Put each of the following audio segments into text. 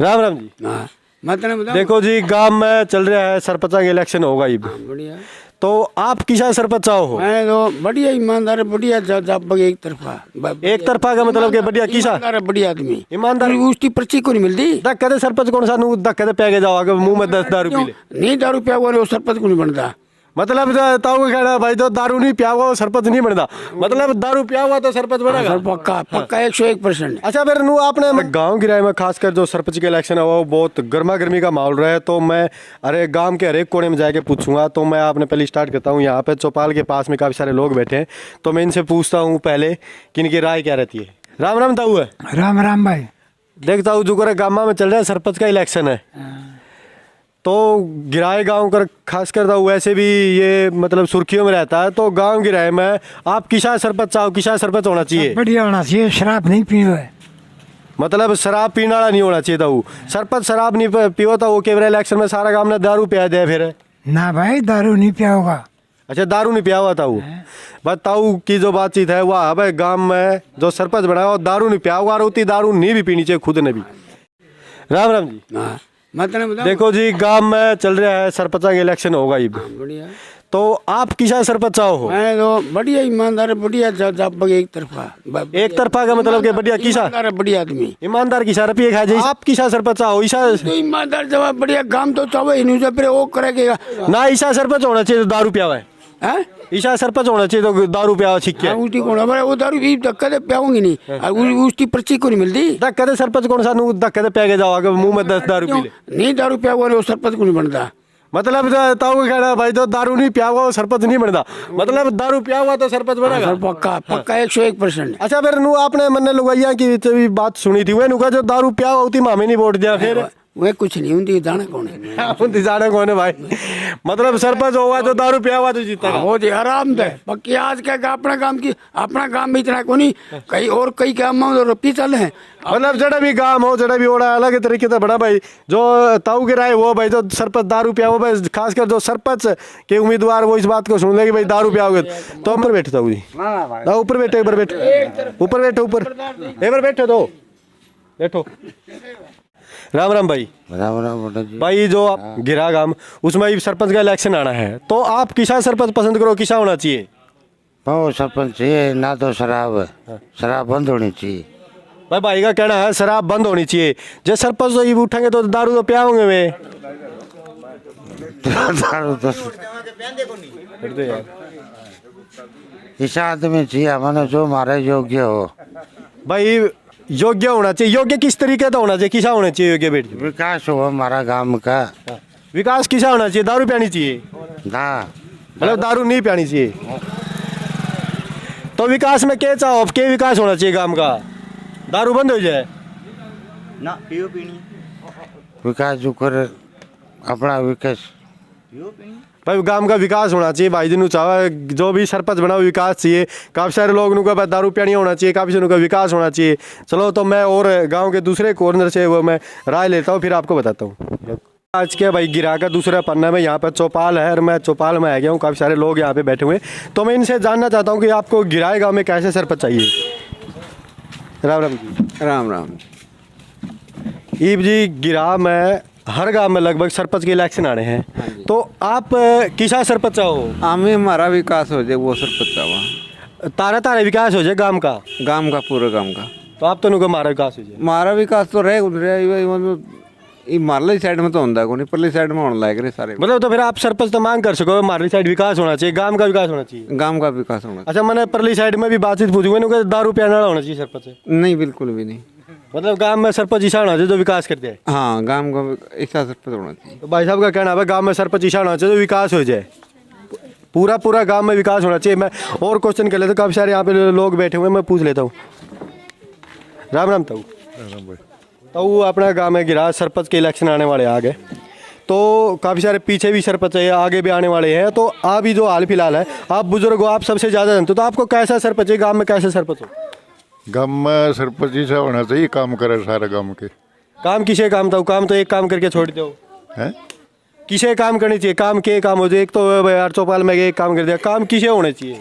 राम राम जी। हाँ मतलब देखो जी, गांव में चल रहा है सरपंच का इलेक्शन होगा ये, बढ़िया। तो आप किसा सरपंच चाहो हो? मैं तो बढ़िया ईमानदार बढ़िया एक तरफा एक तरफा का मतलब कि बढ़िया किसा ईमानदार बढ़िया आदमी ईमानदार उसकी पर्ची को नहीं मिलती। धक्के दे सरपंच कौन सा धक्के दे पैके जाओ आगे मुंह में 10 दारू पी ले। नहीं दारू पिया हुआ वो सरपंच को नहीं बनता। मतलब ताऊ का कहना भाई तो दारू नहीं पिया हुआ सरपंच नहीं बनता, मतलब दारू पिया हुआ तो सरपंच बनेगा। सर पक्का पक्का 101%। अच्छा फिर नू आपने गांव की राय में खासकर जो सरपंच के इलेक्शन है वो बहुत गर्मा गर्मी का माहौल रहा है, तो मैं अरे गांव के हर एक कोने में जाके पूछूंगा। तो मैं आपने पहले स्टार्ट करता हूँ, यहाँ पे चौपाल के पास में काफ़ी सारे लोग बैठे हैं, तो मैं इनसे पूछता हूँ पहले कि इनकी राय क्या रहती है। राम राम ताऊ है। राम राम भाई। देखता हूँ जो कर गाँव में चल रहा है सरपंच का इलेक्शन है, तो गिराए गांव कर खास कर था वैसे भी ये मतलब सुर्खियों में रहता है, तो गांव गिराए में आप किसा सरपंच चाहो, किसा सरपंच होना चाहिए? बढ़िया होना चाहिए, शराब नहीं पीनी है। मतलब शराब पीने वाला नहीं होना चाहिए था वो सरपंच, शराब नहीं पियो था वो केवल इलेक्शन में सारा गांव ने दारू पिया दिया फिर। ना भाई दारू नहीं पिया होगा। अच्छा दारू नहीं पिया हुआ था वो, बताऊ की जो बातचीत है वह अब गांव में जो सरपंच बना वो दारू नहीं पिया हुआ, रोती दारू नहीं भी पीनी चाहिए खुद ने भी। राम राम जी। हाँ मतलब देखो जी, गांव में चल रहा है सरपंच का इलेक्शन होगा ये, बढ़िया। तो आप किसा सरपंच चाहो हो? मैं तो बढ़िया ईमानदार बढ़िया एक तरफा एक तरफा का मतलब कि बढ़िया किसा ईमानदार बढ़िया आदमी ईमानदार किसा रुपये खा जाए। आप किसा सरपंच चाहो? ईसा तो ईमानदार जवाब बढ़िया काम तो चाहे इन्होंने फिर वो करेगा ना, ईसा सरपंच होना चाहिए तो दारू पिया हुआ है। हैं? ईसा सरपंच होना चाहिए तो दारू पिया हुआ छिक्के। हाँ, उसकी कौन हमारे वो दारू भी धक्का दे पियाऊंगी नहीं और उसकी पर्ची को नहीं मिलती। धक्के दे सरपंच कौन सा धक्के दे पैके जाओ आगे मुंह में 10 दारू पी ले। नहीं दारू पिया हुआ वो सरपंच को नहीं बनता। मतलब ताऊ का कहना भाई तो दारू नहीं पिया हुआ सरपंच नहीं बनता, मतलब दारू पिया हुआ तो सरपंच बनेगा। सर पक्का पक्का 101%। अच्छा फिर नू आपने मन लुगाइया की बात सुनी थी, वे नुका जो दारू पिया हुआ होती मामे नहीं वोट दिया फिर वे कुछ नहीं उनकी जाना कौन है उनकी जाने कौन है भाई, मतलब सरपंच हुआ तो दारू पिया हुआ तो जीता। बहुत ही आराम थे पक्की आज क्या अपना काम की अपना काम में इतना को नहीं कहीं और कई काम में पी चल है। मतलब जड़ा भी गांव हो जड़ा भी ओड़ा अलग तरीके से बड़ा भाई जो ताऊ के राय वो भाई जो सरपंच दारू पिया हो भाई, खासकर जो सरपंच के उम्मीदवार वो इस बात को सुन ले कि भाई दारू पियाओगे तो ऊपर बैठे ताऊ जी। ऊपर बैठो एक बार बैठो, ऊपर बैठो, ऊपर एक बार बैठो तो बैठो। राम राम भाई। राम राम जी। भाई जो आप गिरा गांव उसमें भी सरपंच का इलेक्शन आना है, तो आप किसा सरपंच पसंद करो, किसा होना चाहिए? वो सरपंच चाहिए ना, तो शराब बंद होनी चाहिए। भाई का कहना है शराब बंद होनी चाहिए, जब सरपंच तो ये उठेंगे तो दारू तो पियाओगे वे। दारू तो ऐसा आदमी चाहिए मानो जो हमारे योग्य हो। भाई योग्य होना चाहिए, योग्य किस तरीके का होना चाहिए, किसा होना चाहिए योग्य? बेट विकास हो हमारा गांव का। विकास किसा होना चाहिए? दारू पियानी चाहिए ना, मतलब दारू नहीं पियानी चाहिए। तो विकास में क्या चाहो, क्या विकास होना चाहिए गांव का? दारू बंद हो जाए ना, पियो पीनी विकास जो कर अपना विकास पियो पीनी भाई गांव का विकास होना चाहिए। भाई जी चाहे जो भी सरपंच बना विकास चाहिए। काफ़ी सारे लोग का दारू पियानी होना चाहिए, काफ़ी सारे का विकास होना चाहिए। चलो तो मैं और गांव के दूसरे कॉर्नर से वो मैं राय लेता हूँ, फिर आपको बताता हूँ। आज के भाई गिरा का दूसरा पन्ना में यहाँ पर चौपाल है और मैं चौपाल में आ गया हूँ, काफ़ी सारे लोग यहाँ पे बैठे हुए हैं, तो मैं इनसे जानना चाहता हूँ कि आपको गिराए गाँव में कैसे सरपंच चाहिए? राम राम जी। राम राम। ईब जी गिरा में हर गांव में लगभग सरपंच के इलेक्शन आने हैं, तो आप किसा सरपंच चाहो? हमें हमारा विकास हो जाए वो सरपंच चावा, तारा विकास हो जाए गांव का पूरे गांव का। तो आप तो हमारा विकास हो जाए। हमारा विकास तो रहे मारली साइड में तो होता को नहीं, परली साइड में होने लायक रहे सारे। मतलब तो फिर आप सरपंच तो मांग कर सको हमारी साइड विकास होना चाहिए, गांव का विकास होना चाहिए। गांव का विकास होना अच्छा मैंने परली साइड में भी बातचीत पूछूंगा, दारू पियाने वाला होना चाहिए सरपंच? नहीं, बिल्कुल भी नहीं। मतलब गांव में सरपंच ईसा होना चाहिए जो विकास करते हैं। हाँ, गांव का ऐसा सरपंच होना चाहिए। तो भाई साहब का कहना है गांव में सरपंच ईसा होना चाहिए जो विकास हो जाए, पूरा गांव में विकास होना चाहिए। मैं और क्वेश्चन कर लेता हूँ, काफ़ी सारे यहाँ पे लोग बैठे हुए हैं, मैं पूछ लेता हूँ। राम राम ताऊ। तो अपना गांव में गिरा सरपंच के इलेक्शन आने वाले आ गए, तो काफ़ी सारे पीछे भी सरपंच है, आगे भी आने वाले हैं, तो अभी जो हाल फिलहाल है आप बुजुर्ग हो, आप सबसे ज़्यादा जानते हो, तो आपको कैसा सरपंच है गांव में, कैसे सरपंच हो? गाँव में सरपंच ही से होना चाहिए, काम करे सारे गाँव के। काम किसे काम था? काम तो एक काम करके छोड़ दो हैं, किसे काम करनी चाहिए? काम के काम हो जाए, एक तो यार चौपाल में एक काम कर दिया, काम किसे होने चाहिए?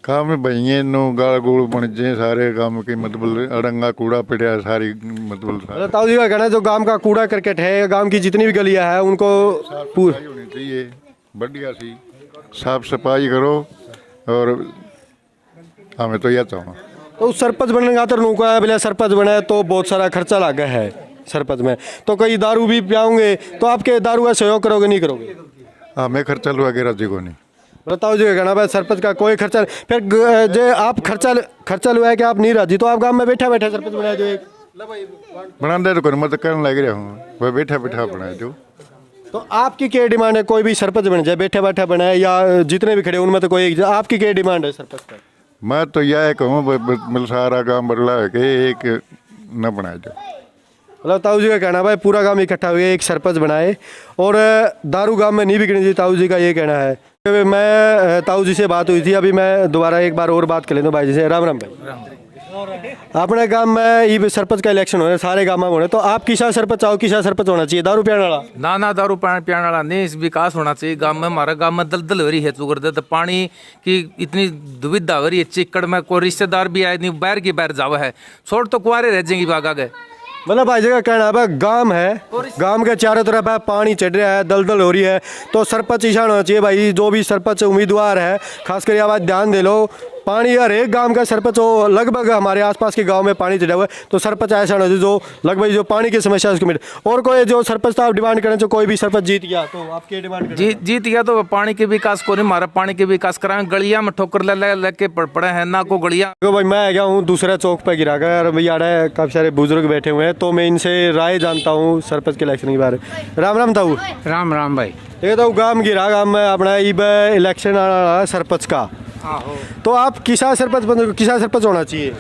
ਕੰਮ ਬਈਏ ਨੂੰ ਗਾਲ ਗੂਲ ਬਣ ਜੇ सारे काम की मतलब अड़ंगा कूड़ा पिटिया सारी मतलब मतलब ताऊ जी का कहना है जो गांव का कूड़ा करकट है, गांव की जितनी भी गलियां हैं उनको सफाई होनी चाहिए बढ़िया सी साफ सफाई करो और हमें तो यह चाहूँ तो सरपंच बनने का तो नौका है, बोले सरपंच बने तो बहुत सारा खर्चा लगा है सरपंच में, तो कई दारू भी पियाओगे तो आपके दारू का सहयोग करोगे नहीं करोगे? हमें खर्चा लगा राज्य को नहीं बताओ जी का कहना भाई सरपंच का कोई खर्चा फिर जो आप खर्चा लुआ है कि आप नहीं राजी तो आप गांव में बैठा बैठा सरपंच बनाए जो एक बनाते तो कर मत करने लग रहा हूँ वह बैठा बैठा बनाए जो तो आपकी क्या डिमांड है? कोई भी सरपंच बन जाए बैठा बैठा बनाए या जितने भी खड़े उनमें तो कोई आपकी क्या डिमांड है सरपंच का? मैं तो यह कहूँ मतलब सारा काम बदला है कि एक न बनाए जो मतलब ताऊ जी का कहना भाई पूरा गांव इकट्ठा हुए एक सरपंच बनाए और दारू गांव में नहीं बिकनी चाहिए, ताऊ जी का ये कहना है। मैं ताऊ जी से बात हुई थी, अभी मैं दोबारा एक बार और बात कर लेता हूँ भाई जी से। राम राम भाई, अपने गांव में ये सरपंच का इलेक्शन हो रहा है, सारे गांव में होने, तो आप किसा सरपंच चाहो, किसा सरपंच होना चाहिए? दारू पियाने वाला? ना दारू पियाने वाला नहीं, इस विकास होना चाहिए गांव में। हमारा गांव में दलदल हो रही है चुकर दे, तो पानी की इतनी दुविधा हो रही है, चिक्कड़ में कोई रिश्तेदार भी आए नहीं, बैर की बैर जावा है, छोड़ तो कुआरे रह जाएंगी बागा गए। मतलब भाई जी का कहना है गांव है, गांव के चारों तरफ है पानी चढ़ रहा है, दलदल हो रही है, तो सरपंच ईशान होना चाहिए भाई। जो भी सरपंच उम्मीदवार है खासकर ये बात ध्यान दे लो, पानी हर एक गांव का सरपंच हो, लगभग हमारे आसपास के गांव में पानी चढ़ा हुआ है, तो सरपंच ऐसा होना चाहिए जो लगभग जो पानी की समस्या है उसको मिले। और कोई जो सरपंच आप डिमांड करें, जो कोई भी सरपंच जीत गया तो आपकी डिमांड जीत गया तो पानी के विकास को नहीं, हमारा पानी के विकास कराएं। गलिया में ठोकर ले के पड़े हैं ना को गलिया। तो भाई मैं गया हूँ दूसरा चौक पर गिरा कर, भैया काफ़ी सारे बुजुर्ग बैठे हुए हैं, तो मैं इनसे राय जानता हूँ सरपंच के इलेक्शन के बारे में। राम राम ताऊ। राम राम भाई। ये तो गांव गिरा, गांव में अपना ईब इलेक्शन आना है सरपंच का, तो आप किसा सरपंच बन, किसा सरपंच होना चाहिए?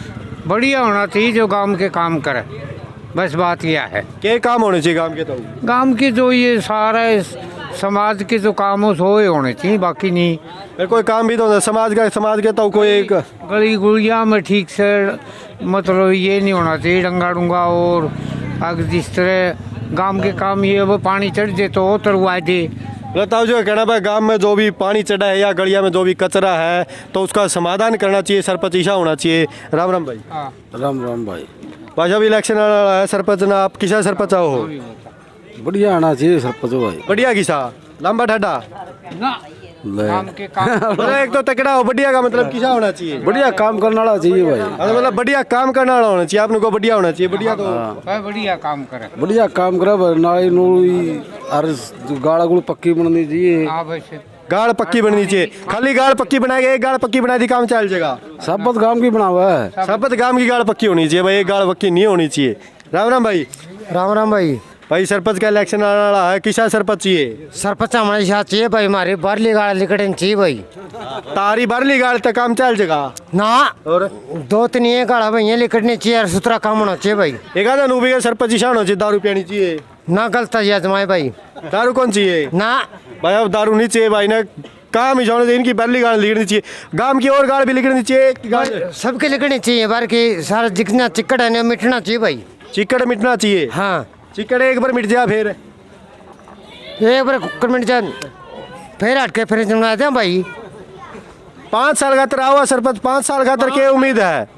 बढ़िया होना चाहिए जो गांव के काम करे, बस बात यह है। क्या काम होने चाहिए गांव के? तो गांव की जो ये सारा समाज के जो काम हो सो होने चाहिए, बाकी नहीं। फिर कोई काम भी तो होता है समाज के तो कोई एक गली गुड़िया में ठीक से मतलब ये नहीं होना चाहिए डंगा डूंगा, और अगर जिस तरह गांव के काम ये वो पानी चढ़ दे तो उतरवा दे। बताओ जो कहना भाई गांव में जो भी पानी चढ़ा है या गलिया में जो भी कचरा है तो उसका समाधान करना चाहिए, सरपंच ईशा होना चाहिए। राम राम भाई। राम राम भाई। भाई जब इलेक्शन आना है सरपंच ना, आप किसा सरपंच आओ? बढ़िया आना चाहिए सरपंच भाई। बढ़िया किसा? लंबा ठाडा? काम के काम मतलब एक तो तकड़ा हो, बढ़िया का मतलब किसा होना चाहिए? बढ़िया काम करने वाला चाहिए भाई। मतलब बढ़िया काम करने वाला होना चाहिए, आपने को बढ़िया होना चाहिए। बढ़िया तो बढ़िया काम करे, बढ़िया काम करे, नाली नूली और गाड़ा गुड़ पक्की बननी चाहिए। गाड़ पक्की बननी चाहिए, खाली गाड़ पक्की बनाएगा, एक गाड़ पक्की बना दी काम चल जाएगा। सबत गांव की बना हुआ है, सबत गांव की गाड़ पक्की होनी चाहिए भाई, एक गाड़ पक्की नहीं होनी चाहिए। राम राम भाई। राम राम भाई। भाई सरपंच का इलेक्शन आने वाला है, किसा सरपंच चाहिए? सरपंच हमारे साथ चाहिए भाई, हमारे बारली गाड़ लिकड़न चाहिए भाई। तारी बारली गाड़ तक काम चल जाएगा ना, और दो तीन ये गाड़ा भाई लिकड़ने चाहिए, सुथरा काम होना चाहिए भाई। एक आधा नूबी का सरपंच ईशान हो चाहिए, दारू पियानी चाहिए ना, गलत आजमाए भाई। दारू कौन चाहिए ना भाई? अब दारू नहीं चाहिए भाई ना, काम ही जाने चाहिए, इनकी बारली गाड़ लिखनी चाहिए, गांव की और गाड़ भी लिखनी चाहिए, एक गाड़ सबके लिखनी चाहिए, बार की सारा जितना चिक्कड़ है ना मिटना चाहिए भाई। चिकड़ मिटना चाहिए? हाँ, चिकड़ एक बार मिट जाए फिर एक बार कुकर मिट जाए फिर हट के फिर जमा दें भाई। 5 साल का तरह हुआ सरपंच, 5 साल का तर क्या उम्मीद है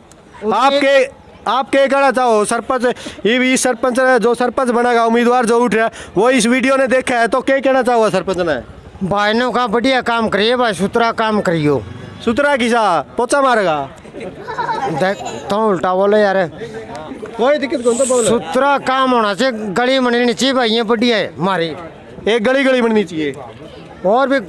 आपके कहना चाहो सरपंच? ये भी सरपंच जो सरपंच बनेगा उम्मीदवार जो उठ रहा है वो इस वीडियो ने देखा है, तो क्या कहना चाहो सरपंच ने? भाइयों का बढ़िया काम करिए भाई, सुथरा काम करियो। सुतरा किसा पोचा मारेगा? देख तो उल्टा बोले यार, कोई दिक्कत कौन तो बोल। सुथरा काम होना चाहिए, गली बननी चाहिए भाई, ये बढ़िया है हमारी, एक गली गली बननी चाहिए, और भी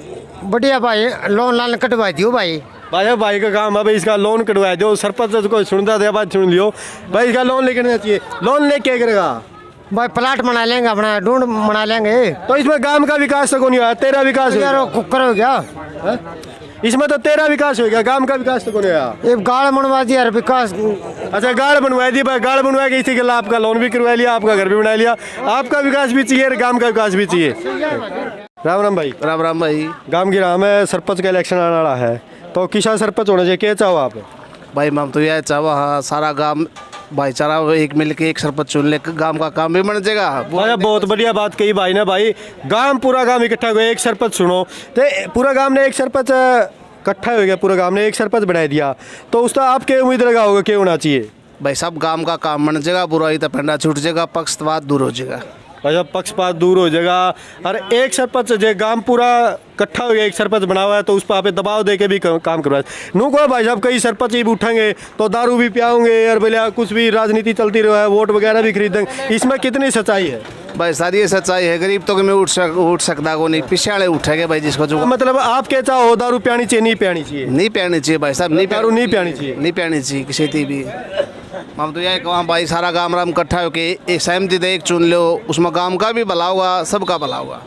बढ़िया भाई। लोन लान कटवा दियो भाई। भाई का काम है भाई, इसका लोन कटवा दो। सरपंच को सुनता था बात सुन लियो भाई, इसका लोन लेकर चाहिए। लोन ले क्या करेगा भाई? प्लाट बना लेंगे अपना, ढूंढ बना लेंगे, तो इसमें गांव का विकास तो कौन हुआ? तेरा विकास यार कुकर हो गया है? इसमें तो तेरा विकास हो गया, गांव का विकास तो कौन हुआ? ये गाड़ बनवा दिया विकास। अच्छा गाड़ बनवा दी भाई, गाड़ बनवा के इसी के लिए आपका लोन भी करवा लिया, आपका घर भी बना लिया, आपका विकास भी चाहिए, गांव का विकास भी चाहिए। राम राम भाई। राम राम भाई। गांव गिरा में सरपंच का इलेक्शन आने वाला है, तो किसा सरपंच होना चाहिए, क्या चाहो आप? भाई हम तो यह चाहवा हाँ, सारा गांव भाईचारा एक मिल के एक सरपंच चुन ले, गांव का काम भी बन जाएगा। भाई बहुत बढ़िया बात कही भाई ने भाई, गांव पूरा गांव इकट्ठा हुआ एक सरपंच सुनो, तो पूरा गांव ने एक सरपंच इकट्ठा हो गया पूरा गांव ने एक सरपंच बना दिया तो उसका आपके उम्मीद लगा होगा क्या होना चाहिए? भाई सब गांव का काम बन जाएगा, बुराई तो पेंडा छूट जाएगा, पक्षपात दूर हो जाएगा। अच्छा, पक्षपात दूर हो जाएगा। और एक सरपंच जो गांव पूरा इकट्ठा हो गया एक सरपंच बना हुआ है तो उस पर आप दबाव दे के भी काम करवा नू को भाई साहब कई सरपंच ही उठेंगे तो दारू भी पियाओगे और बोले कुछ भी राजनीति चलती रहा है, वोट वगैरह भी खरीदेंगे, इसमें कितनी सच्चाई है? भाई सारी ये सच्चाई है, गरीब तो में उठ सकता को नहीं, पीछे वाले उठेगा भाई जिसको जो मतलब आप क्या चाहो दारू पियानी चाहिए नहीं पियानी चाहिए? नहीं पीनी चाहिए भाई साहब, नहीं दारू नहीं पियानी चाहिए, नहीं पीनी चाहिए किसी की भी। हम तो यही कहा भाई सारा गाँव राम इकट्ठा होके एक सहमति दे एक चुन लो, उसमें गाँव का भी भला होगा, सबका भला होगा।